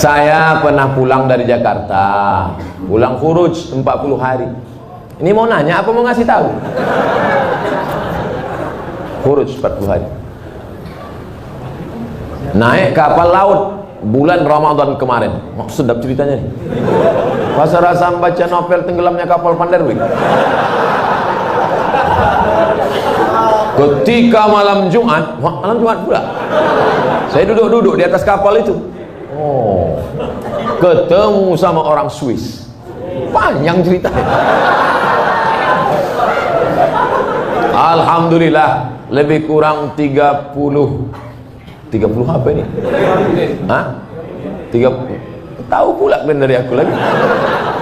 Saya pernah pulang dari Jakarta, pulang khuruj 40 hari. Ini mau nanya apa mau ngasih tahu? Khuruj 40 hari. Naik kapal laut bulan Ramadan kemarin. Sedap ceritanya nih. Rasa-rasa membaca novel tenggelamnya kapal Panderwik. Ketika malam Jumat pula, saya duduk-duduk di atas kapal itu. Oh, ketemu sama orang Swiss. Panjang ceritanya. Alhamdulillah, lebih kurang 30 apa ini? Hah? 30. Tahu pula benar dari aku lagi.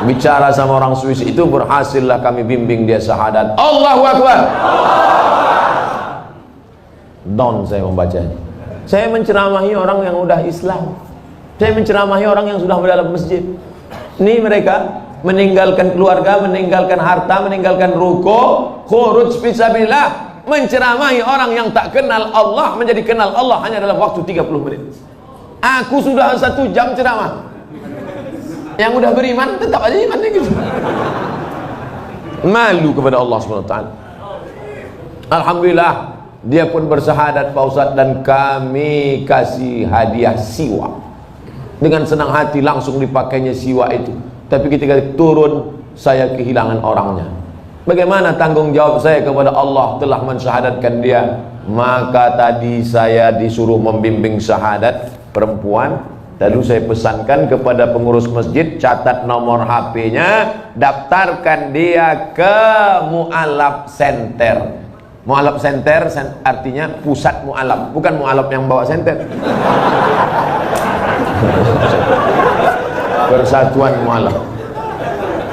Bicara sama orang Swiss itu, berhasillah kami bimbing dia syahadat. Allahu Akbar. Down saya membacanya. Saya menceramahi orang yang udah Islam. Saya menceramahi orang yang sudah dalam masjid. Ini mereka meninggalkan keluarga, meninggalkan harta, meninggalkan ruko, khuruj fisabilillah, menceramahi orang yang tak kenal Allah menjadi kenal Allah hanya dalam waktu 30 menit. Aku sudah 1 jam ceramah. Yang udah beriman tetap aja iman gitu. Malu kepada Allah SWT. Alhamdulillah, dia pun bersyahadat Pak Ustadz, dan kami kasih hadiah siwa. Dengan senang hati langsung dipakainya siwa itu. Tapi ketika turun, saya kehilangan orangnya. Bagaimana tanggung jawab saya kepada Allah telah mensyahadatkan dia? Maka tadi saya disuruh membimbing syahadat perempuan. Lalu saya pesankan kepada pengurus masjid, catat nomor HP-nya, daftarkan dia ke Mu'alaf Center. Mu'alaf Center artinya pusat mu'alaf, bukan mu'alaf yang bawa senter. Persatuan mu'alaf.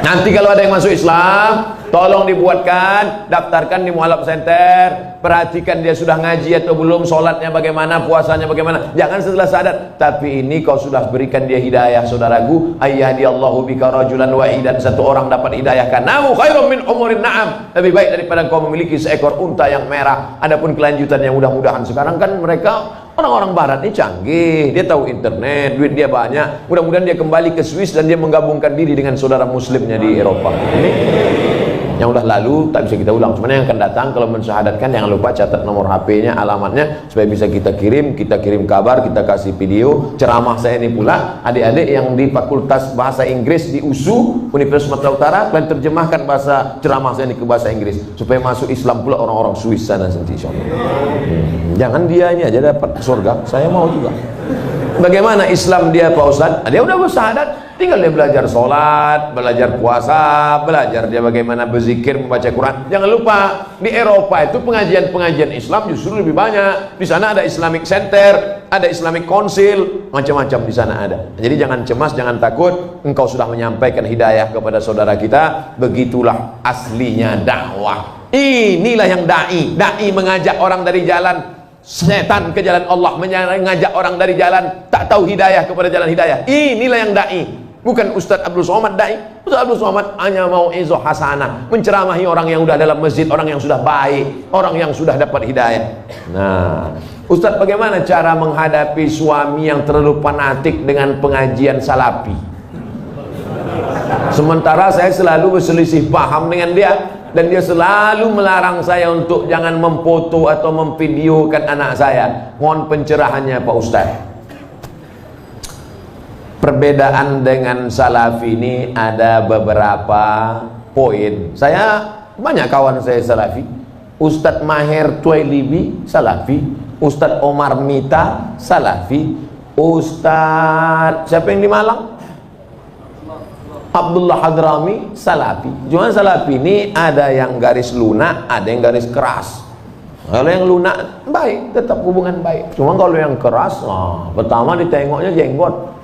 Nanti kalau ada yang masuk Islam, tolong dibuatkan, daftarkan di Mu'alaf Center. Perhatikan dia sudah ngaji atau belum, sholatnya bagaimana, puasanya bagaimana. Jangan setelah syahadat. Tapi ini kau sudah berikan dia hidayah, saudaraku. Ayyadiyallahu bika rajulan wahidan. Satu orang dapat hidayah kanamu khairum min umurin na'am. Lebih baik daripada kau memiliki seekor unta yang merah. Adapun kelanjutannya, mudah-mudahan sekarang kan mereka orang-orang barat ini canggih, dia tahu internet, duit dia banyak. Mudah-mudahan dia kembali ke Swiss dan dia menggabungkan diri dengan saudara muslimnya di Eropa. Ini yang udah lalu tak bisa kita ulang. Cuman yang akan datang kalau mensyahadatkan, jangan lupa catat nomor HP-nya, alamatnya, supaya bisa kita kirim kabar, kita kasih video ceramah saya ini pula. Adik-adik yang di Fakultas Bahasa Inggris di USU Universitas Sumatera Utara, kalian terjemahkan bahasa ceramah saya ini ke bahasa Inggris supaya masuk Islam pula orang-orang Swiss sana nanti insyaallah. Jangan dia ini aja dapat surga, saya mau juga. Bagaimana Islam dia Pak Ustadz? Dia udah bersyahadat, tinggal dia belajar sholat, belajar puasa, belajar dia bagaimana berzikir, membaca Quran. Jangan lupa, di Eropa itu pengajian-pengajian Islam justru lebih banyak. Di sana ada Islamic Center, ada Islamic Council, macam-macam di sana ada. Jadi jangan cemas, jangan takut. Engkau sudah menyampaikan hidayah kepada saudara kita. Begitulah aslinya dakwah. Inilah yang da'i. Da'i mengajak orang dari jalan setan ke jalan Allah, mengajak orang dari jalan tak tahu hidayah kepada jalan hidayah. Inilah yang da'i, bukan Ustadz Abdul Somad da'i. Ustadz Abdul Somad hanya mau izoh hasanah, menceramahi orang yang sudah dalam masjid, orang yang sudah baik, orang yang sudah dapat hidayah. Nah, Ustadz bagaimana cara menghadapi suami yang terlalu fanatik dengan pengajian salafi? Sementara saya selalu berselisih paham dengan dia, dan dia selalu melarang saya untuk jangan memfoto atau memvideokan anak saya. Mohon pencerahannya Pak Ustaz. Perbedaan dengan salafi ini ada beberapa poin. Saya banyak kawan saya salafi. Ustadz Maher Tuailibi salafi, Ustadz Omar Mita salafi, Ustadz siapa yang di Malang? Abdullah Hadrami salafi. Cuma salafi ini ada yang garis lunak, ada yang garis keras. Kalau yang lunak baik, tetap hubungan baik. Cuma kalau yang keras, pertama ditengoknya jenggot,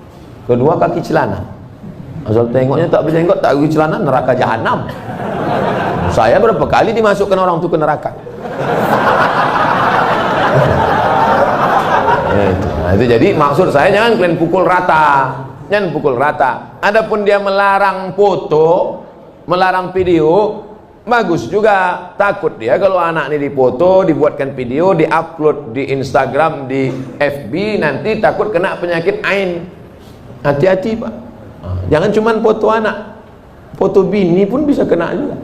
kedua kaki celana. Asal tengoknya tak berjenggot, tak kaki celana, neraka jahanam. Saya berapa kali dimasukkan orang itu ke neraka. Nah, itu jadi maksud saya jangan kalian pukul rata. Jangan pukul rata. Adapun dia melarang foto, melarang video, bagus juga. Takut dia kalau anak ini dipoto, dibuatkan video, diupload di Instagram, di FB, nanti takut kena penyakit ain. Hati-hati Pak. Jangan cuman foto anak, foto bini pun bisa kena juga.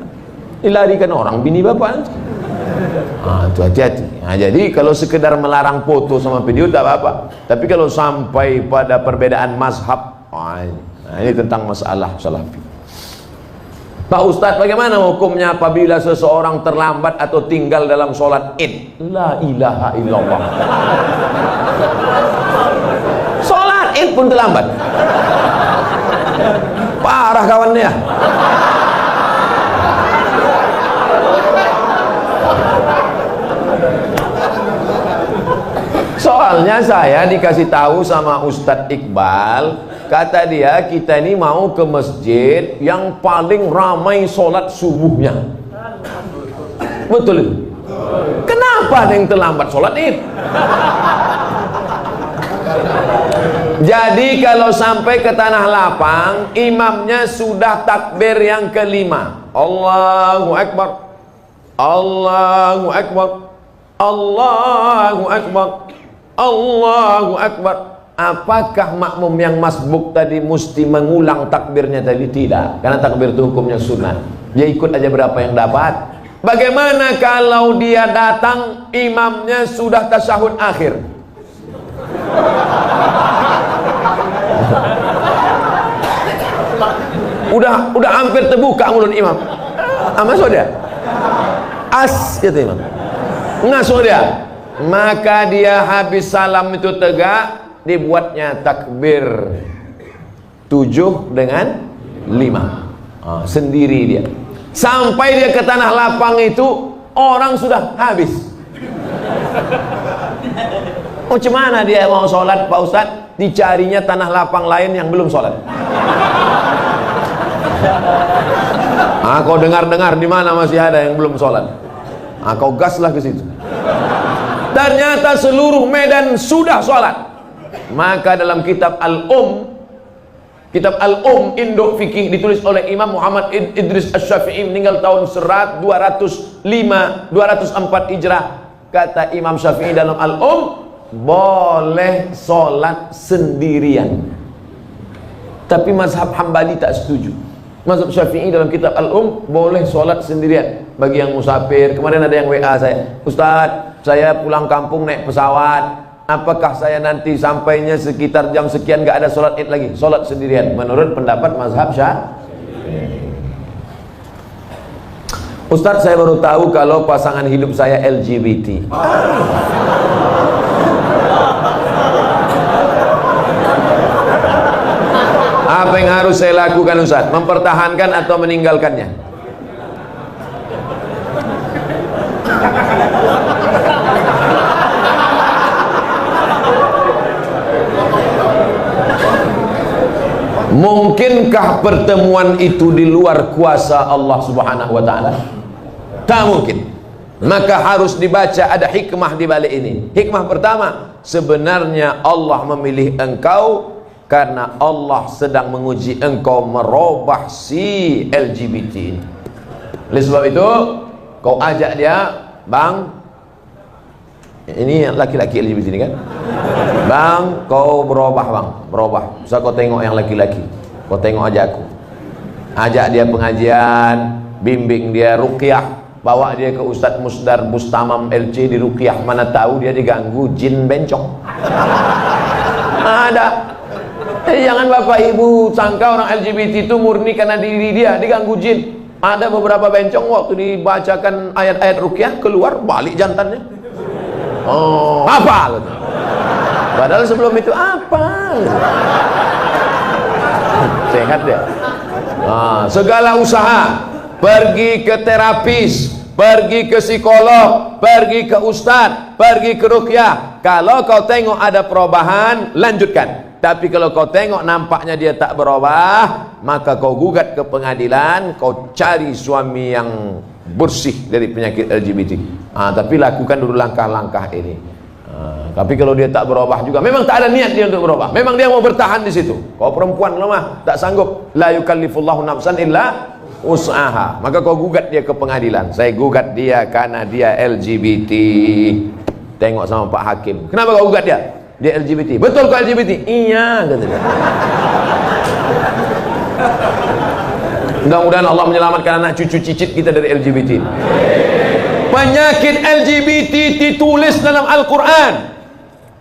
Dilarikan orang bini bapak nanti. Itu hati-hati. Jadi kalau sekedar melarang foto sama video tak apa-apa. Tapi kalau sampai pada perbedaan mazhab, ini tentang masalah salafi. Pak Ustadz, bagaimana hukumnya apabila seseorang terlambat atau tinggal dalam sholat id? La ilaha illallah. Sholat id pun terlambat. Parah kawannya ya. Soalnya saya dikasih tahu sama Ustadz Iqbal, kata dia, kita ini mau ke masjid yang paling ramai sholat subuhnya. Betul itu? Kenapa ada yang terlambat sholat id? Jadi kalau sampai ke tanah lapang, imamnya sudah takbir yang kelima. Allahu Akbar, Allahu Akbar, Allahu Akbar, Allahu Akbar. Apakah makmum yang masbuk tadi mesti mengulang takbirnya tadi? Tidak, karena takbir itu hukumnya sunnah. Dia ikut aja berapa yang dapat. Bagaimana kalau dia datang imamnya sudah tasyahud akhir? Udah hampir terbuka mulut imam. Masuk dia. Kata imam. Ngasuh dia. Maka dia habis salam itu tegak, dibuatnya takbir 7 dengan 5. Sendiri dia. Sampai dia ke tanah lapang itu orang sudah habis. Macam mana dia mau sholat Pak Ustadz? Dicarinya tanah lapang lain yang belum sholat. Kau dengar-dengar di mana masih ada yang belum sholat. Kau gaslah ke situ. Ternyata seluruh Medan sudah sholat. Maka dalam kitab Al-Um Induk Fikih ditulis oleh Imam Muhammad Idris Asy-Syafi'i, meninggal tahun 204 Hijrah. Kata Imam Syafi'i dalam Al-Um, boleh sholat sendirian. Tapi mazhab Hambali tak setuju. Mazhab Syafi'i dalam kitab Al-Um boleh sholat sendirian. Bagi yang musafir, kemarin ada yang WA saya, Ustadz, saya pulang kampung naik pesawat, apakah saya nanti sampainya sekitar jam sekian gak ada sholat id lagi? Sholat sendirian menurut pendapat mazhab Syafi'i. Ustadz, saya baru tahu kalau pasangan hidup saya LGBT. Apa yang harus saya lakukan Ustadz? Mempertahankan atau meninggalkannya? Mungkinkah pertemuan itu di luar kuasa Allah Subhanahu wa ta'ala? Tak mungkin. Maka harus dibaca, ada hikmah di balik ini. Hikmah pertama, sebenarnya Allah memilih engkau karena Allah sedang menguji engkau merubah si LGBT ini. Oleh sebab itu, kau ajak dia, bang, ini laki-laki LGBT ini kan, bang, kau berubah bang, berubah. Bisa kau tengok yang laki-laki, kau tengok aja aku. Ajak dia pengajian, bimbing dia ruqyah, bawa dia ke Ustadz Musdar Bustamam LC di ruqyah. Mana tahu dia diganggu jin bencong. Ada. Jangan bapak ibu sangka orang LGBT itu murni karena diri dia, diganggu jin. Ada beberapa bencong waktu dibacakan ayat-ayat ruqyah keluar balik jantannya. Oh, apa? Padahal sebelum itu apa? Sehat dia. Segala usaha, pergi ke terapis, pergi ke psikolog, pergi ke ustadz, pergi ke ruqyah. Kalau kau tengok ada perubahan, lanjutkan. Tapi kalau kau tengok nampaknya dia tak berubah, maka kau gugat ke pengadilan, kau cari suami yang bersih dari penyakit LGBT. Tapi lakukan dulu langkah-langkah ini. Tapi kalau dia tak berubah juga, memang tak ada niat dia untuk berubah, memang dia mau bertahan di situ. Kau perempuan lemah, tak sanggup, la yukallifullahu nafsan illa usaha, maka kau gugat dia ke pengadilan. Saya gugat dia karena dia LGBT. Tengok sama Pak Hakim. Kenapa kau gugat dia? dia LGBT. Betul kok LGBT? Iya, katanya. Mudah-mudahan Allah menyelamatkan anak cucu cicit kita dari LGBT. Penyakit LGBT ditulis dalam Al-Quran.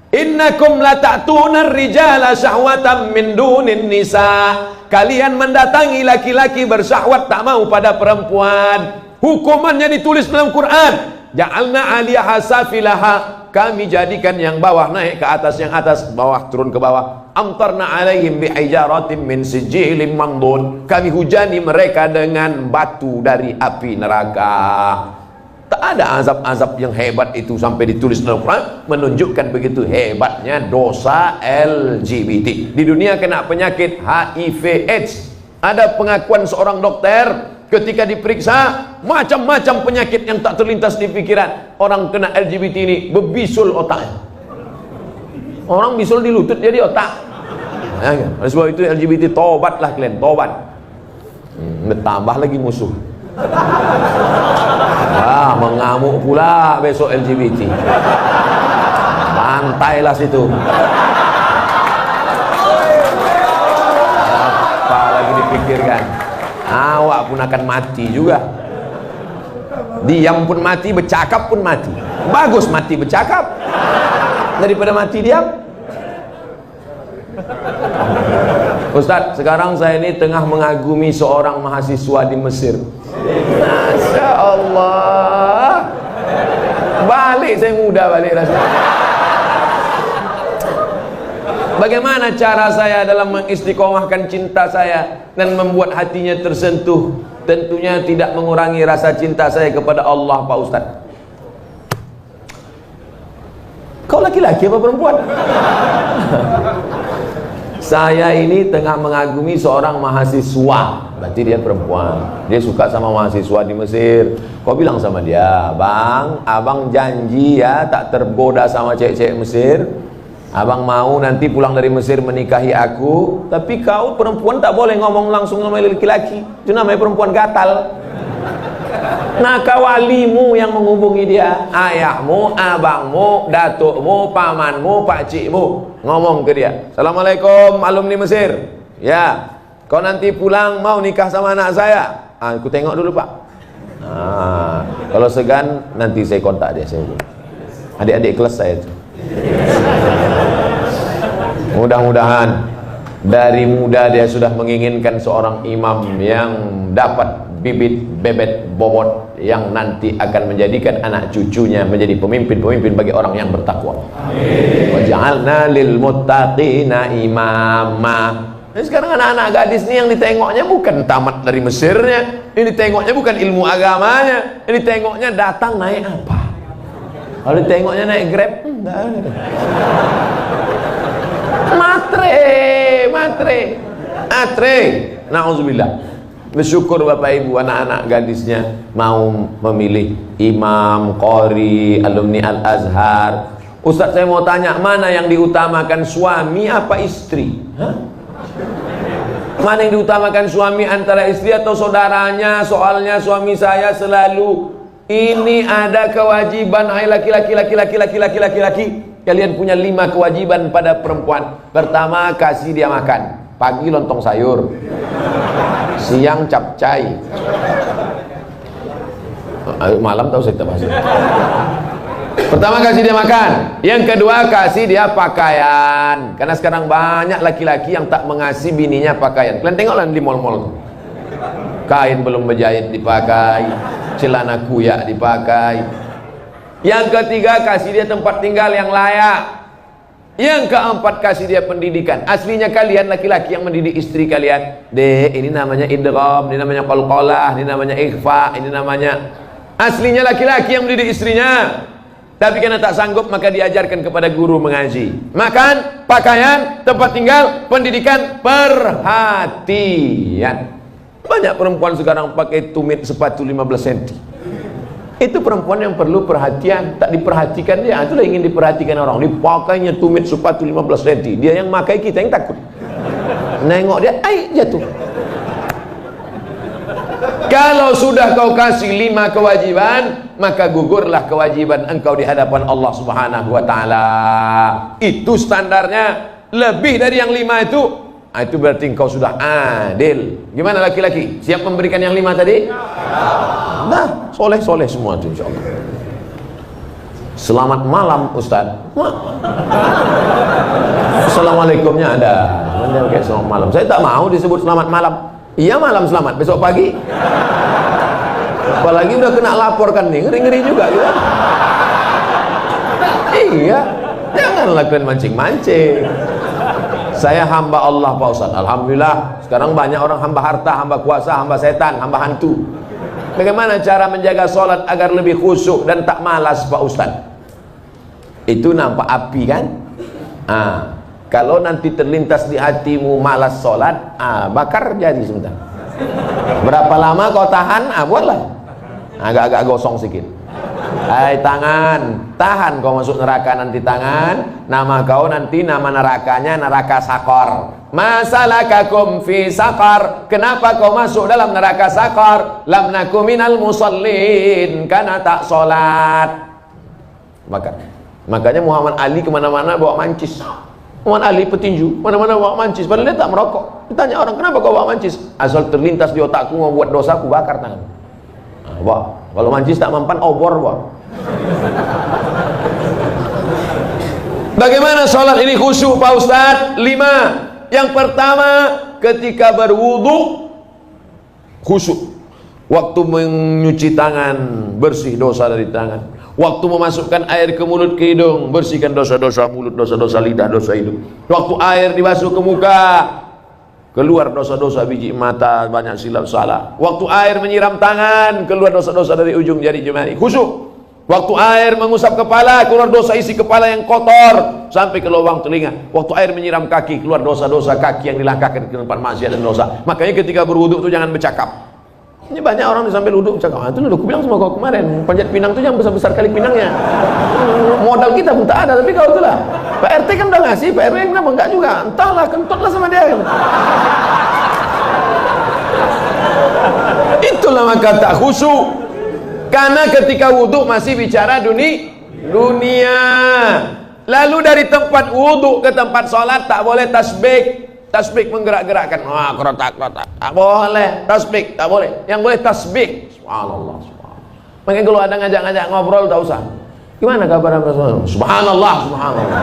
Innakum la ta'tuna ar-rijala syahwatan min dunin nisa. Kalian mendatangi laki-laki bersyahwat tak mau pada perempuan. Hukumannya ditulis dalam Quran. Ja'alna 'aliyaha safilaha. Kami jadikan yang bawah naik ke atas, yang atas bawah turun ke bawah. Amtarna 'alaihim bihijaratin min sijilin mandun. Kami hujani mereka dengan batu dari api neraka. Tak ada azab-azab yang hebat itu sampai ditulis dalam Quran, menunjukkan begitu hebatnya dosa LGBT. Di dunia kena penyakit HIV AIDS. Ada pengakuan seorang dokter ketika diperiksa, macam-macam penyakit yang tak terlintas di pikiran. Orang kena LGBT ini berbisul otaknya. Orang bisul di lutut jadi otak. Ya, kan? Oleh sebab itu LGBT tobatlah kalian, tobat. Bertambah lagi musuh. Mengamuk pula besok LGBT. Bantailah situ. Apa lagi dipikirkan? Awak pun akan mati juga. Diam pun mati, bercakap pun mati. Bagus mati bercakap daripada mati diam. Ustaz, sekarang saya ini tengah mengagumi seorang mahasiswa di Mesir. Masya Allah. Balik saya muda balik rasanya. Bagaimana cara saya dalam mengistiqomahkan cinta saya dan membuat hatinya tersentuh? Tentunya tidak mengurangi rasa cinta saya kepada Allah, Pak Ustaz. Kau laki-laki apa perempuan? Saya ini tengah mengagumi seorang mahasiswa. Berarti dia perempuan. Dia suka sama mahasiswa di Mesir. Kau bilang sama dia, Bang, abang janji ya tak tergoda sama cewek-cewek Mesir. Abang mau nanti pulang dari Mesir menikahi aku. Tapi kau perempuan tak boleh ngomong langsung sama laki-laki. Itu namanya perempuan gatal. Nah, kawalimu yang menghubungi dia, ayahmu, abangmu, datukmu, pamanmu, pakcikmu, ngomong ke dia, Assalamualaikum alumni Mesir. Ya, kau nanti pulang mau nikah sama anak saya. Aku tengok dulu Pak. Kalau segan nanti saya kontak dia, saya hubungi. Adik-adik kelas saya itu. Mudah-mudahan dari muda dia sudah menginginkan seorang imam yang dapat bibit bebet bobot yang nanti akan menjadikan anak cucunya menjadi pemimpin-pemimpin bagi orang yang bertakwa. Wa ja'alna lil muttaqina imama. Nah, sekarang anak-anak gadis ini yang ditengoknya bukan tamat dari Mesirnya, ini ditengoknya bukan ilmu agamanya, ini ditengoknya datang naik apa? Kalau ditengoknya naik Grab, enggak ada. Matre. Nauzubillah. Bersyukur Bapak Ibu anak-anak gadisnya mau memilih imam, qori, alumni Al-Azhar. Ustaz saya mau tanya, mana yang diutamakan suami apa istri? Mana yang diutamakan suami antara istri atau saudaranya? Soalnya suami saya selalu ini ada kewajiban. Hai laki-laki. Kalian punya 5 kewajiban pada perempuan. Pertama, kasih dia makan. Pagi lontong sayur, siang capcay, malam tahu saya tak bahas. Pertama kasih dia makan, yang kedua kasih dia pakaian. Karena sekarang banyak laki-laki yang tak mengasihi bininya pakaian. Kalian tengoklah di mall-mall, kain belum berjahit dipakai, celana kuyak dipakai. Yang ketiga kasih dia tempat tinggal yang layak. Yang keempat kasih dia pendidikan. Aslinya kalian laki-laki yang mendidik istri kalian, Dek, ini namanya idgham, ini namanya qalqalah, ini namanya ikhfa, ini namanya. Aslinya laki-laki yang mendidik istrinya. Tapi karena tak sanggup maka diajarkan kepada guru mengaji. Makan, pakaian, tempat tinggal, pendidikan, perhatian. Banyak perempuan sekarang pakai tumit sepatu 15 cm. Itu perempuan yang perlu perhatian, tak diperhatikan dia. Itulah ingin diperhatikan orang. Dipakainya tumit sepatu 15 cm. Dia yang makai, kita yang takut. Nengok dia, jatuh. Kalau sudah kau kasih 5 kewajiban, maka gugurlah kewajiban engkau di hadapan Allah Subhanahu wa taala. Itu standarnya. Lebih dari yang 5 itu berarti engkau sudah adil. Gimana laki-laki? Siap memberikan yang 5 tadi? Nah, soleh-soleh semua itu insyaallah. Selamat malam Ustaz. Assalamualaikumnya ada. Cuman kayak selamat malam. Saya tak mau disebut selamat malam. Iya malam selamat, besok pagi. Apalagi udah kena laporkan nih, ngeri-ngeri juga gitu. Iya, janganlah kalian mancing-mancing. Saya hamba Allah Pak Ustaz. Alhamdulillah, sekarang banyak orang hamba harta, hamba kuasa, hamba setan, hamba hantu. Bagaimana cara menjaga sholat agar lebih khusyuk dan tak malas Pak Ustaz? Itu nampak api kan? Kalau nanti terlintas di hatimu malas sholat, bakar jadi sebentar. Berapa lama kau tahan? Buatlah. Agak-agak gosong sedikit. Hai tangan, tahan kau masuk neraka nanti tangan. Nama kau nanti nama nerakanya neraka sakor. Masalakakum fi sakar. Kenapa kau masuk dalam neraka sakar? Lam naku minal musallin, karena tak sholat. Makanya Muhammad Ali kemana-mana bawa mancis. Muhammad Ali petinju, mana-mana bawa mancis, padahal dia tak merokok. Ditanya orang, kenapa kau bawa mancis? Asal terlintas di otakku mau buat dosa, aku bakar tangan. Kalau mancis tak mempan, obor Bagaimana sholat ini khusyuk Pak Ustadz? 5. Yang pertama, ketika berwudu khusyuk. Waktu menyuci tangan, bersih dosa dari tangan. Waktu memasukkan air ke mulut ke hidung, bersihkan dosa-dosa mulut, dosa-dosa lidah, dosa hidung. Waktu air dibasuh ke muka, keluar dosa-dosa biji mata, banyak silap salah. Waktu air menyiram tangan, keluar dosa-dosa dari ujung jari jemari. Khusyuk. Waktu air mengusap kepala, keluar dosa isi kepala yang kotor sampai ke lubang telinga. Waktu air menyiram kaki, keluar dosa-dosa kaki yang dilangkahkan ke tempat maksiat dan dosa. Makanya ketika berwudu itu jangan bercakap. Ini banyak orang sambil wudhu cakap, itu udah aku bilang sama kau kemarin, panjat pinang itu yang besar-besar kali pinangnya. Modal kita pun tak ada, tapi kau itulah. Pak RT kan udah ngasih, Pak RW kenapa enggak juga? Entahlah, kentutlah sama dia. Itulah maka tak khusyuk. Karena ketika wudhu masih bicara dunia. Lalu dari tempat wudhu ke tempat sholat tak boleh tasbih. Tasbih menggerak-gerakkan, kerotak-kerotak, tak boleh. Tasbih tak boleh, yang boleh tasbih. Subhanallah, subhanallah. Makanya kalau ada ngajak-ngajak ngobrol tak usah. Gimana kabar Rasulullah? Subhanallah, subhanallah.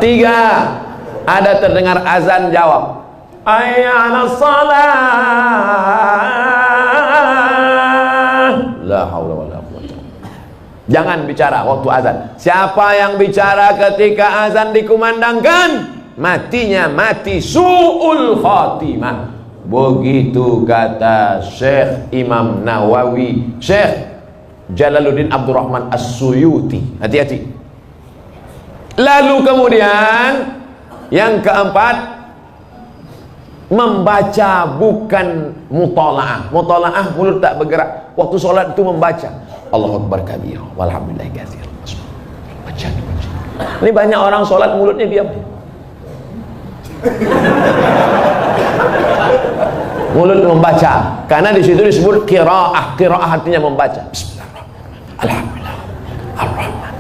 3. Ada terdengar azan, jawab hayya 'alas shalah. La haula wala quwwata. Jangan bicara waktu azan. Siapa yang bicara ketika azan dikumandangkan, matinya mati su'ul khatimah. Begitu kata Syekh Imam Nawawi, Syekh Jalaluddin Abdurrahman As-Suyuti. Hati-hati. Lalu kemudian yang keempat, membaca bukan mutalaah. Mutalaah mulut tak bergerak. Waktu sholat itu membaca Allahu Akbar kabir, walhamdulillah katsir. Baca. Ini banyak orang sholat mulutnya diam. Mulut membaca, karena di situ disebut qiraah. Qiraah artinya membaca. Bismillahirrahmanirrahim. Alhamdulillah. Ar-Rahman.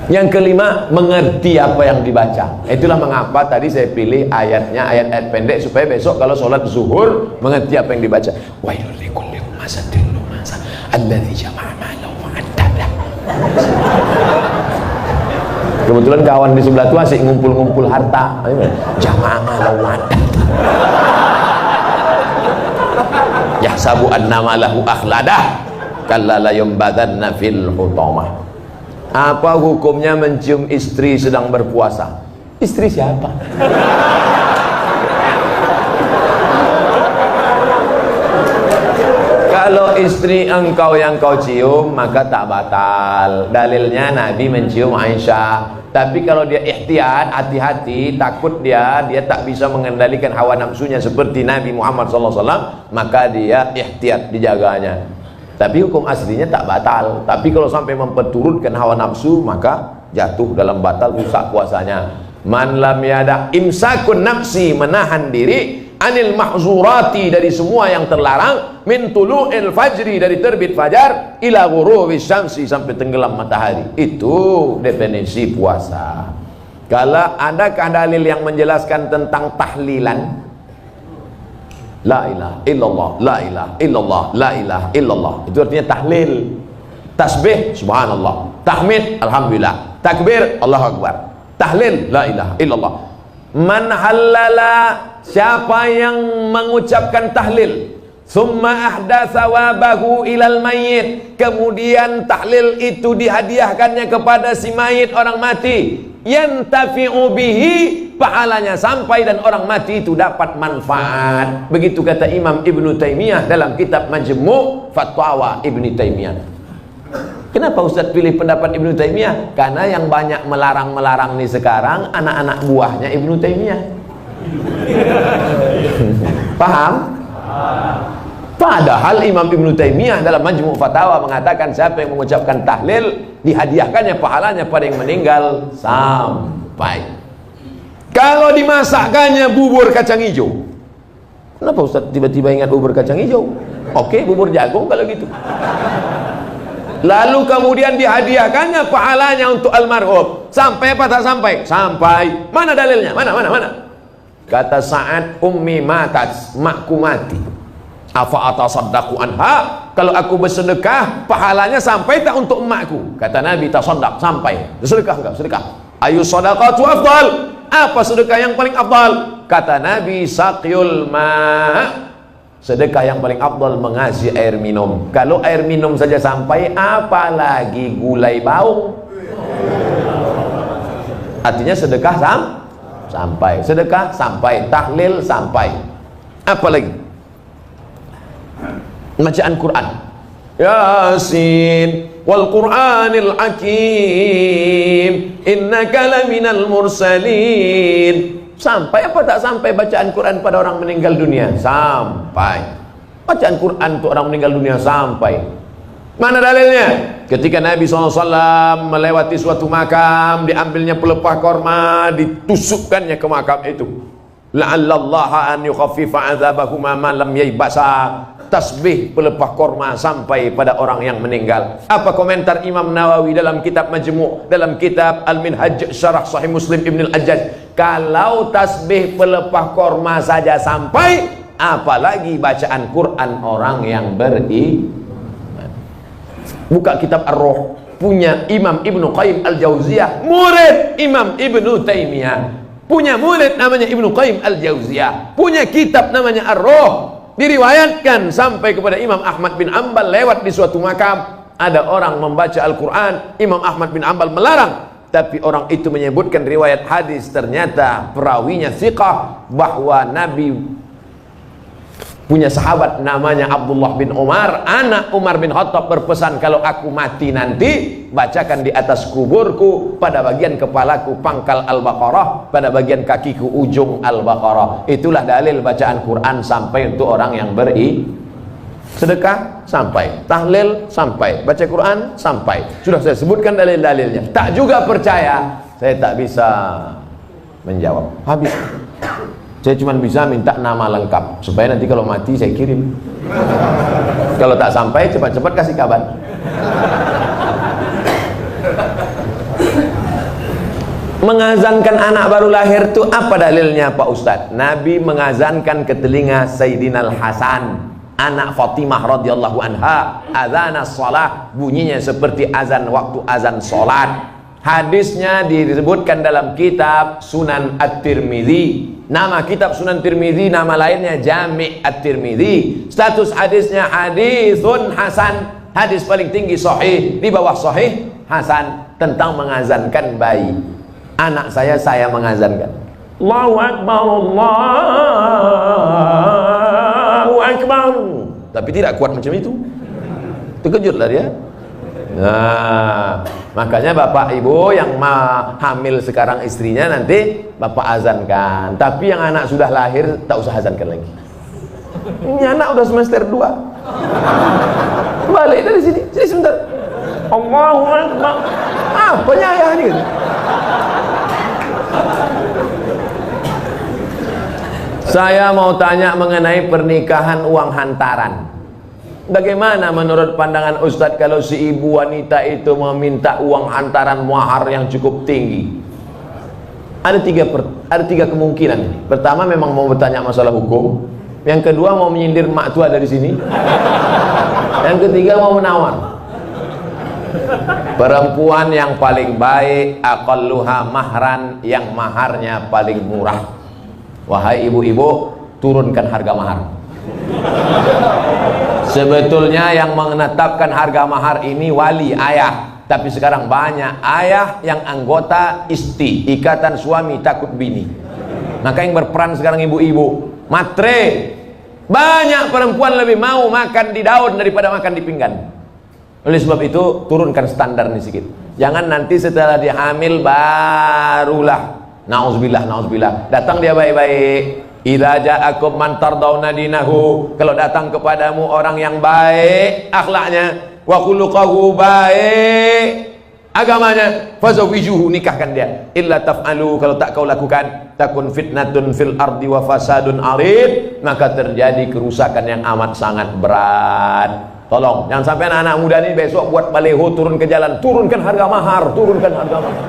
Yang kelima, mengerti apa yang dibaca. Itulah mengapa tadi saya pilih ayatnya, ayat-ayat pendek, supaya besok kalau sholat zuhur mengerti apa yang dibaca. Wa yulikulli masatil lumasa alladzi jama'a malahu wa addada. Kebetulan kawan di sebelah itu asik ngumpul-ngumpul harta. Jama'a malahu wa addada. Yahsabu anna malahu akhladah kalla la yumbadanna fil hutamah. Apa hukumnya mencium istri sedang berpuasa? Istri siapa? Kalau istri engkau yang kau cium, maka tak batal. Dalilnya Nabi mencium Aisyah. Tapi kalau dia ihtiyat, hati-hati, takut dia tak bisa mengendalikan hawa nafsunya seperti Nabi Muhammad SAW, maka dia ihtiyat, dijaganya. Tapi hukum aslinya tak batal. Tapi kalau sampai memperturutkan hawa nafsu, maka jatuh dalam batal, rusak puasanya. Man lam yada imsakun nafsi, menahan diri, anil mahzurati, dari semua yang terlarang, min tulu'il fajri, dari terbit fajar, ila ghurubis syamsi, sampai tenggelam matahari. Itu definisi puasa. Kalau adakah dalil yang menjelaskan tentang tahlilan? La ilaha illallah, la ilaha illallah, la ilaha illallah, itu artinya tahlil. Tasbih subhanallah, tahmid alhamdulillah, takbir Allahu akbar, tahlil la ilaha illallah. Man halala, siapa yang mengucapkan tahlil, summa ahdatsa wabahu ilal mayyit, kemudian tahlil itu dihadiahkannya kepada si mayit, orang mati, yantafi'u bihi, pahalanya sampai dan orang mati itu dapat manfaat. Begitu kata Imam Ibnu Taimiyah dalam kitab Majmu' Fatwa Ibnu Taimiyah. Kenapa Ustaz pilih pendapat Ibnu Taimiyah? Karena yang banyak melarang-melarang nih sekarang anak-anak buahnya Ibnu Taimiyah. Paham? Padahal Imam Ibnu Taimiyah dalam Majmu' Fatawa mengatakan siapa yang mengucapkan tahlil dihadiahkannya pahalanya pada yang meninggal sampai. Kalau dimasakkannya bubur kacang hijau, kenapa Ustaz tiba-tiba ingat bubur kacang hijau? Oke, bubur jagung kalau gitu. Lalu kemudian dihadiahkannya pahalanya untuk almarhum, sampai apa tak sampai? Sampai. Mana dalilnya? Mana? Kata Sa'ad, ummi matat, makku mati, afa atasaddaqu anha, kalau aku bersedekah pahalanya sampai tak untuk emakku? Kata Nabi, tasaddaq, sampai. Sedekah enggak? Sedekah. Ayu shadaqatu afdal, apa sedekah yang paling afdal? Kata Nabi, saqyul ma', sedekah yang paling afdal mengasih air minum. Kalau air minum saja sampai, apalagi gulai baung. Artinya sedekah sampai, sedekah sampai, tahlil sampai. Apalagi bacaan Quran, Yasin wal Qur'anil Hakim innaka laminal mursalin. Sampai apa tak sampai bacaan Quran pada orang meninggal dunia? Sampai. Bacaan Quran untuk orang meninggal dunia sampai. Mana dalilnya? Ketika Nabi SAW melewati suatu makam, diambilnya pelepah korma, ditusukkannya ke makam itu. La'allallaha an yukhaffifa 'adzabahuma ma lam yaybasa. Tasbih pelepah korma sampai pada orang yang meninggal. Apa komentar Imam Nawawi dalam kitab Majmu', dalam kitab Al-Minhaj Syarah Sahih Muslim Ibn Al-Ajjaj? Kalau tasbih pelepah korma saja sampai, apalagi bacaan Quran orang yang beriman. Buka kitab Ar-Ruh, punya Imam Ibnu Qayyim Al-Jauziyah, murid Imam Ibnu Taimiyah, punya murid namanya Ibnu Qayyim Al-Jauziyah, punya kitab namanya Ar-Ruh. Diriwayatkan sampai kepada Imam Ahmad bin Ambal, lewat di suatu makam, ada orang membaca Al-Quran. Imam Ahmad bin Ambal melarang, tapi orang itu menyebutkan riwayat hadis, ternyata perawinya thiqah, bahwa Nabi punya sahabat namanya Abdullah bin Umar, anak Umar bin Khattab, berpesan, kalau aku mati nanti, bacakan di atas kuburku, pada bagian kepalaku pangkal Al-Baqarah, pada bagian kakiku ujung Al-Baqarah. Itulah dalil bacaan Quran sampai untuk orang yang sedekah sampai, tahlil sampai, baca Quran sampai. Sudah saya sebutkan dalil-dalilnya. Tak juga percaya, saya tak bisa menjawab. Habis. Saya cuma bisa minta nama lengkap supaya nanti kalau mati saya kirim. Kalau tak sampai, cepat-cepat kasih kabar. Mengazankan anak baru lahir itu apa dalilnya Pak Ustadz? Nabi mengazankan ke telinga Sayyidina Al-Hasan, anak Fatimah radhiyallahu anha, azan as-salah, bunyinya seperti azan waktu azan salat. Hadisnya disebutkan dalam kitab Sunan At-Tirmidzi. Nama kitab Sunan Tirmidzi, nama lainnya Jami' At-Tirmidzi. Status hadisnya hadisun hasan, hadis paling tinggi sahih, di bawah sahih hasan, tentang mengazankan bayi. Anak saya mengazankan, Allahu Akbar, Allahu Akbar, tapi tidak kuat macam itu. Terkejutlah dia. Nah, makanya bapak ibu yang hamil sekarang istrinya, nanti bapak azankan. Tapi yang anak sudah lahir tak usah azankan lagi. Ini anak udah semester 2. Balik dari sini sebentar. Allahu Akbar. Apanya ayah ini? Saya mau tanya mengenai pernikahan uang hantaran. Bagaimana menurut pandangan Ustadz kalau si ibu wanita itu meminta uang hantaran mahar yang cukup tinggi? Ada tiga kemungkinan ini. Pertama, memang mau bertanya masalah hukum. Yang kedua, mau menyindir mak tua dari sini. Yang ketiga, mau menawar. Perempuan yang paling baik, aqalluha mahran, yang maharnya paling murah. Wahai ibu-ibu, turunkan harga mahar. Sebetulnya yang menetapkan harga mahar ini wali, ayah. Tapi sekarang banyak ayah yang anggota isti, ikatan suami takut bini. Maka yang berperan sekarang ibu-ibu, matre. Banyak perempuan lebih mau makan di daun daripada makan di pinggan. Oleh sebab itu, turunkan standar ini sedikit. Jangan nanti setelah dia hamil barulah na'udzubillah, datang dia baik-baik. Idza ja'akum man tardawna dinahu, kalau datang kepadamu orang yang baik akhlaknya, wa khuluquhu, baik agamanya, fazawwijuhu, nikahkan dia. Illa taf'alu, kalau tak kau lakukan, takun fitnatun fil ardi wa fasadun arid, maka terjadi kerusakan yang amat sangat berat. Tolong jangan sampai anak-anak muda ini besok buat baleho turun ke jalan, turunkan harga mahar, turunkan harga mahar.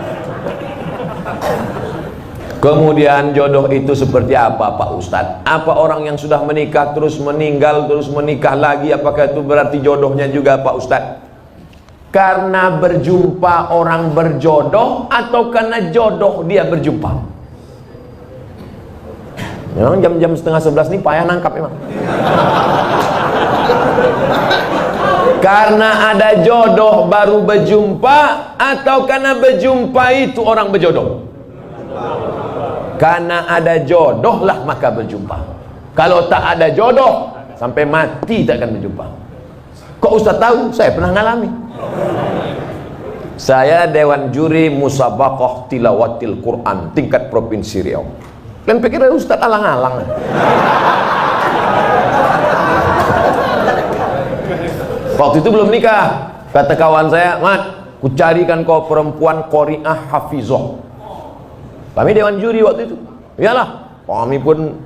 Kemudian jodoh itu seperti apa Pak Ustadz? Apa orang yang sudah menikah terus meninggal terus menikah lagi, apakah itu berarti jodohnya juga Pak Ustadz? Karena berjumpa orang berjodoh atau karena jodoh dia berjumpa? Memang jam-jam setengah 11 ini payah nangkap memang. Karena ada jodoh baru berjumpa atau karena berjumpa itu orang berjodoh? Karena ada jodoh lah maka berjumpa. Kalau tak ada jodoh, sampai mati tak akan berjumpa. Kok Ustaz tahu? Saya pernah ngalami. Saya Dewan Juri Musabaqah Tilawatil Quran tingkat Provinsi Riau. Kalian pikir Ustaz alang-alang? Waktu itu belum nikah. Kata kawan saya, Mat, ku carikan kau perempuan qori'ah hafizah. Kami Dewan Juri waktu itu. Iyalah, kami pun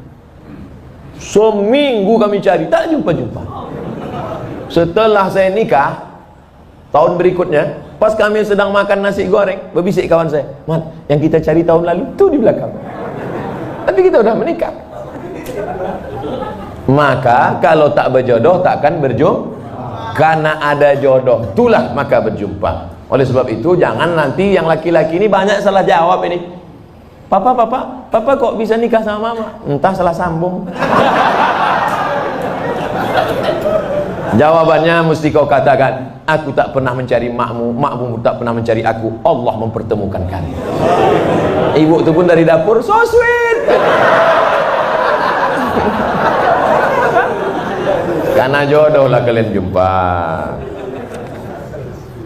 seminggu kami cari, tak jumpa-jumpa. Setelah saya nikah, tahun berikutnya, pas kami sedang makan nasi goreng, berbisik kawan saya, Mat, yang kita cari tahun lalu itu di belakang. Tapi kita udah menikah. Maka kalau tak berjodoh tak akan berjumpa. Karena ada jodoh, itulah maka berjumpa. Oleh sebab itu jangan nanti yang laki-laki ini banyak salah jawab ini. Papa kok bisa nikah sama mama? Entah salah sambung. Jawabannya mesti kau katakan, aku tak pernah mencari makmu, makmu tak pernah mencari aku, Allah mempertemukan kalian. Ibu itu pun dari dapur, so sweet. Karena jodoh lah kalian jumpa.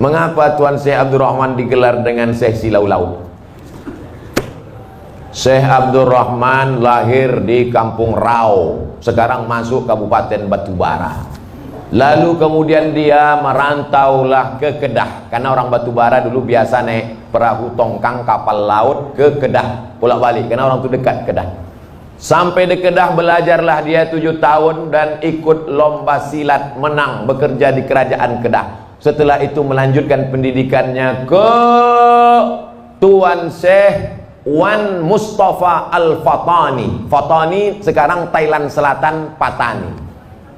Mengapa Tuan Syekh Abdul Rahman digelar dengan Syekh Silau-lau? Syekh Abdul Rahman lahir di Kampung Rau, sekarang masuk Kabupaten Batubara. Lalu kemudian dia merantaulah ke Kedah, karena orang Batubara dulu biasa naik perahu tongkang kapal laut ke Kedah, bolak-balik, karena orang itu dekat Kedah. Sampai di Kedah belajarlah dia 7 tahun dan ikut lomba silat, menang, bekerja di kerajaan Kedah. Setelah itu melanjutkan pendidikannya ke Tuan Syekh Wan Mustafa Al-Fatani. Fatani sekarang Thailand Selatan, Patani.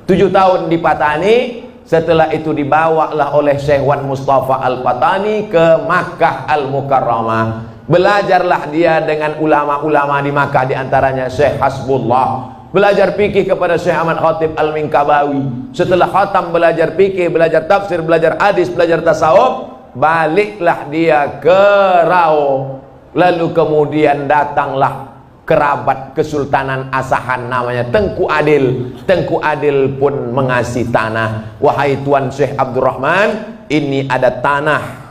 7 tahun di Patani. Setelah itu dibawalah oleh Syekh Wan Mustafa Al-Fatani ke Makkah Al-Mukarramah. Belajarlah dia dengan ulama-ulama di Makkah, diantaranya Syekh Hasbullah. Belajar fikih kepada Syekh Ahmad Khatib Al-Minkabawi. Setelah khatam belajar fikih, belajar tafsir, belajar hadis, belajar tasawuf, baliklah dia ke Rau. Lalu kemudian datanglah kerabat Kesultanan Asahan namanya Tengku Adil. Tengku Adil pun mengasih tanah. Wahai Tuan Syekh Abdul Rahman, ini ada tanah.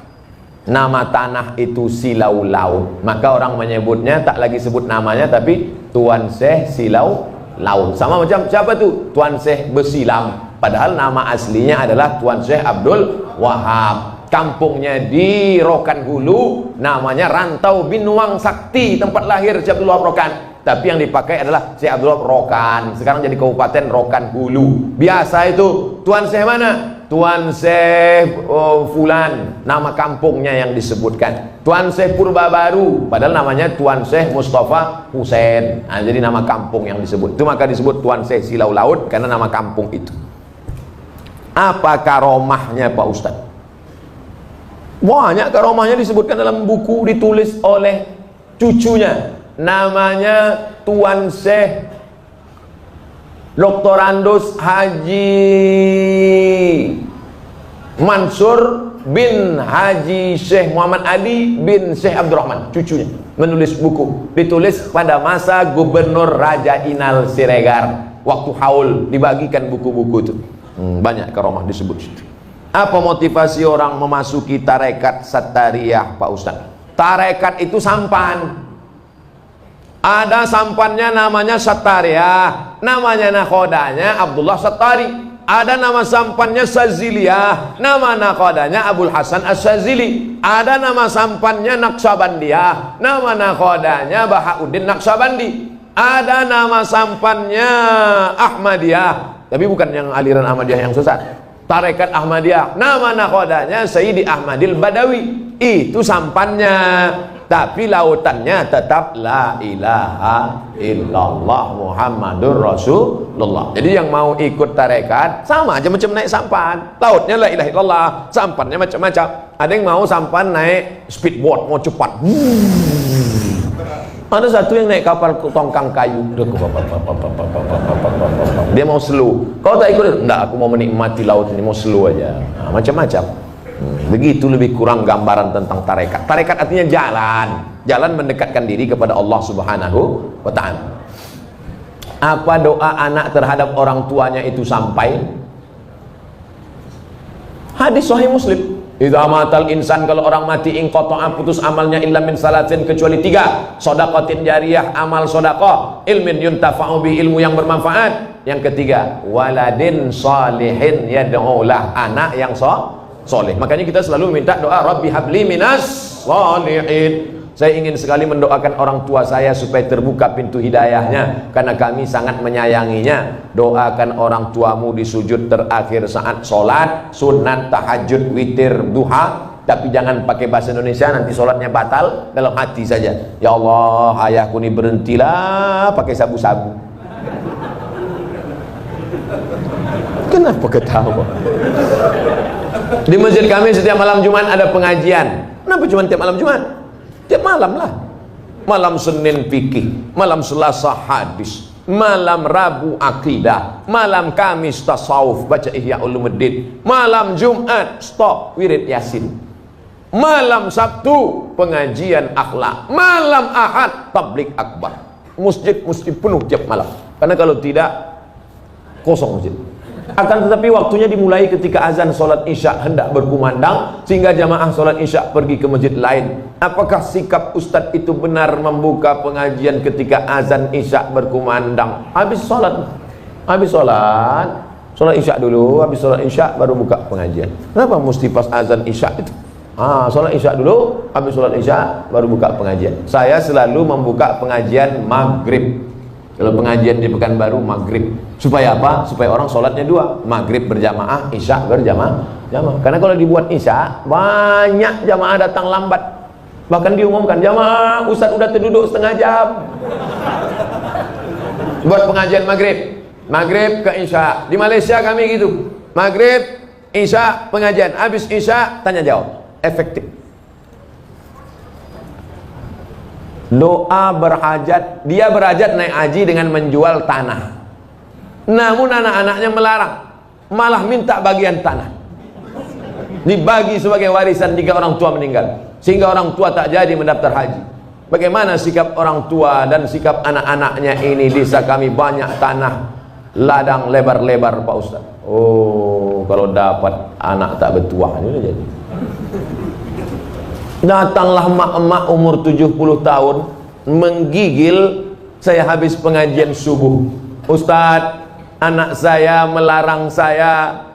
Nama tanah itu Silau-lau. Maka orang menyebutnya tak lagi sebut namanya, tapi Tuan Syekh Silau-lau. Sama macam siapa tu? Tuan Syekh Besilam. Padahal nama aslinya adalah Tuan Syekh Abdul Wahab. Kampungnya di Rokan Hulu, namanya Rantau Binuang Sakti, tempat lahir Syekh Abdul Wahab Rokan. tapi yang dipakai adalah Syekh Abdullah Rokan. Sekarang jadi Kabupaten Rokan Hulu. Biasa itu Tuan Syekh mana? Tuan Syekh Fulan, nama kampungnya yang disebutkan. Tuan Syekh Purba Baru, padahal namanya Tuan Syekh Mustafa Husain. Nah, jadi nama kampung yang disebut. Itu maka disebut Tuan Syekh Silau Laut karena nama kampung itu. Apa karomahnya Pak Ustadz? Banyak karomahnya disebutkan dalam buku, ditulis oleh cucunya. Namanya Tuan Syekh Dr. Andus Haji Mansur bin Haji Syekh Muhammad Ali bin Syekh Abdurrahman, cucunya menulis buku, ditulis pada masa Gubernur Raja Inal Siregar waktu haul, dibagikan buku-buku itu. Banyak karomah disebut situ. Apa motivasi orang memasuki tarekat Sattariyah Pak Ustaz? Tarekat itu sampan. Ada sampannya namanya Sattariyah, namanya nakhodanya Abdullah Sattari. Ada nama sampannya Saziliyah, nama nakhodanya Abul Hasan As-Sazili. Ada nama sampannya Naqsabandiyah, nama nakhodanya Bahauddin Naqsabandi. Ada nama sampannya Ahmadiyah, tapi bukan yang aliran Ahmadiyah yang sesat. Tarekat Ahmadiyah, nama nakhodanya Sayyidi Ahmadil Badawi. Itu sampannya. Tapi lautannya tetap la ilaha illallah Muhammadur Rasulullah. Jadi yang mau ikut tarekat sama aja macam naik sampan. Lautnya la ilaha illallah, sampannya macam-macam. Ada yang mau sampan naik speedboat, mau cepat. Ada satu yang naik kapal tongkang kayu. Dia mau slow. Kau tak ikut? Enggak, aku mau menikmati laut ini, mau slow aja. Nah, macam-macam. Begitu lebih kurang gambaran tentang tarekat. Tarekat artinya jalan, jalan mendekatkan diri kepada Allah Subhanahu wa ta'ala. Apa doa anak terhadap orang tuanya itu sampai? Hadis Sahih Muslim. Idza matal insan, kalau orang mati inqata'a, putus amalnya illa min salatin, kecuali 3. Shadaqatin jariyah, amal sedekah, ilmin yuntafa'u bi, ilmu yang bermanfaat. Yang ketiga, waladin salihin yad'ulah, anak yang soleh. Makanya kita selalu minta doa, Rabbi habli minas salihin. Saya ingin sekali mendoakan orang tua saya supaya terbuka pintu hidayahnya, karena kami sangat menyayanginya. Doakan orang tuamu di sujud terakhir saat sholat, sunat, tahajud, witir, duha. Tapi jangan pakai bahasa Indonesia, nanti sholatnya batal. Dalam hati saja, ya Allah, ayahku ini berhentilah pakai sabu-sabu. Kenapa ketawa? Di masjid kami setiap malam Jumat ada pengajian. Kenapa cuma tiap malam Jumat? Tiap malam lah. Malam Senin fikih, malam Selasa hadis, malam Rabu akidah, malam Kamis tasawuf, baca Ihya Ulumuddin, malam Jumat stop wirid Yasin, malam Sabtu pengajian akhlak, malam Ahad tablik akbar. Masjid mesti penuh tiap malam, karena kalau tidak kosong masjid. Akan tetapi waktunya dimulai ketika azan sholat isya hendak berkumandang, sehingga jamaah sholat isya pergi ke masjid lain. Apakah sikap Ustadz itu benar membuka pengajian ketika azan isya berkumandang? Habis sholat isya dulu, habis sholat isya baru buka pengajian. Kenapa mesti pas azan isya itu? Sholat isya dulu, habis sholat isya baru buka pengajian. Saya selalu membuka pengajian maghrib. Kalau pengajian di Pekanbaru maghrib, supaya apa? Supaya orang sholatnya 2, maghrib berjamaah, isya berjamaah. Karena kalau dibuat isya, banyak jamaah datang lambat. Bahkan diumumkan, jamaah Ustadz udah terduduk setengah jam. Buat pengajian maghrib ke isya. Di Malaysia kami gitu, maghrib, isya, pengajian. Habis isya, tanya jawab, efektif. Doa berhajat, dia berhajat naik haji dengan menjual tanah. Namun anak-anaknya melarang, malah minta bagian tanah dibagi sebagai warisan jika orang tua meninggal, sehingga orang tua tak jadi mendaftar haji. Bagaimana sikap orang tua dan sikap anak-anaknya ini? Desa kami banyak tanah ladang lebar-lebar Pak Ustaz. Oh, kalau dapat anak tak bertuah ini jadi. Datanglah emak-emak umur 70 tahun menggigil saya habis pengajian subuh. Ustadz, anak saya melarang saya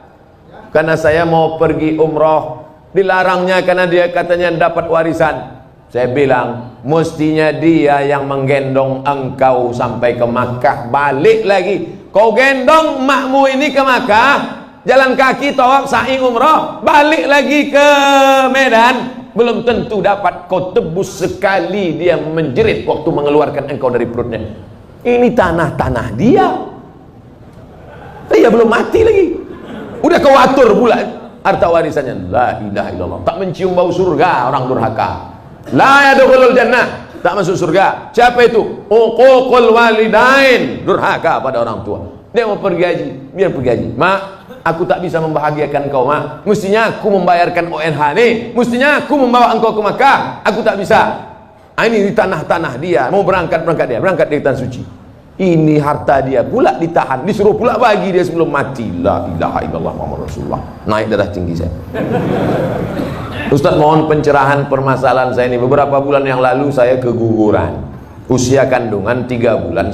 karena saya mau pergi umroh. Dilarangnya karena dia katanya dapat warisan. Saya bilang, mestinya dia yang menggendong engkau sampai ke Makkah, balik lagi. Kau gendong makmu ini ke Makkah, jalan kaki, tawaf, sa'i, umrah, balik lagi ke Medan, belum tentu dapat kau tebus sekali dia menjerit waktu mengeluarkan engkau dari perutnya. Ini tanah-tanah dia. Dia belum mati lagi. Udah kewatur pula harta warisannya. La ilaha illallah. Tak mencium bau surga orang durhaka. La yadkhulul jannah, tak masuk surga. Siapa itu? Uququl walidain, durhaka pada orang tua. Dia mau pergi haji, biar pergi haji. Mak, aku tak bisa membahagiakan kau, Mak. Mestinya aku membayarkan ONH nih. Mestinya aku membawa engkau ke Makkah. Aku tak bisa. Ini di tanah-tanah dia. Mau berangkat dia, berangkat di tanah suci. Ini harta dia pula ditahan, disuruh pula bagi dia sebelum mati. La ilaha illallah Muhammad Rasulullah. Naik darah tinggi saya. Ustaz, mohon pencerahan permasalahan saya ini. Beberapa bulan yang lalu saya keguguran. Usia kandungan 3 bulan.